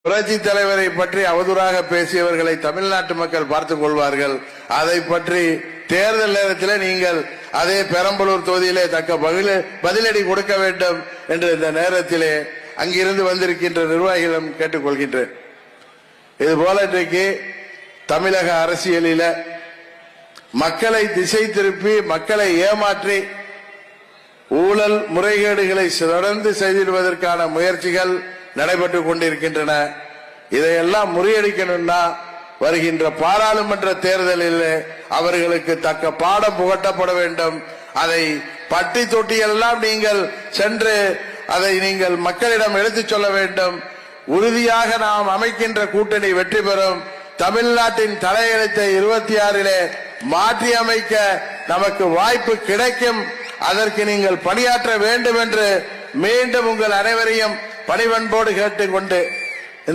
புரட்சி தலைவரை பற்றி அவதூறாக பேசியவர்களை தமிழ்நாட்டு மக்கள் பார்த்துக் கொள்வார்கள். அதை பற்றி தேர்தல் நேரத்தில் நீங்கள் அதே பெரம்பலூர் தொகுதியிலே தக்க பதிலடி கொடுக்க வேண்டும் என்று இந்த நேரத்திலே அங்கிருந்து வந்திருக்கின்ற நிர்வாகிகளிடம் கேட்டுக்கொள்கின்றேன். இதுபோல இன்றைக்கு தமிழக அரசியலில மக்களை திசை திருப்பி மக்களை ஏமாற்றி ஊழல் முறைகேடுகளை தொடர்ந்து செய்திடுவதற்கான முயற்சிகள் நடைபெற்றுக் கொண்டிருக்கின்றன. இதையெல்லாம் முறியடிக்கணும்னா வருகின்ற பாராளுமன்ற தேர்தலில் அவர்களுக்கு தக்க பாடம் புகட்டப்பட வேண்டும். அதை பட்டி தொட்டியெல்லாம் நீங்கள் சென்று அதை நீங்கள் மக்களிடம் எடுத்துச் சொல்ல வேண்டும். உறுதியாக நாம் அமைக்கின்ற கூட்டணி வெற்றி பெறும். தமிழ்நாட்டின் தலையெழுத்தை 26 மாற்றி அமைக்க நமக்கு வாய்ப்பு கிடைக்கும். அதற்கு நீங்கள் பணியாற்ற வேண்டும் என்று மீண்டும் உங்கள் அனைவரையும் பணிவன்போடு கேட்டுக்கொண்டு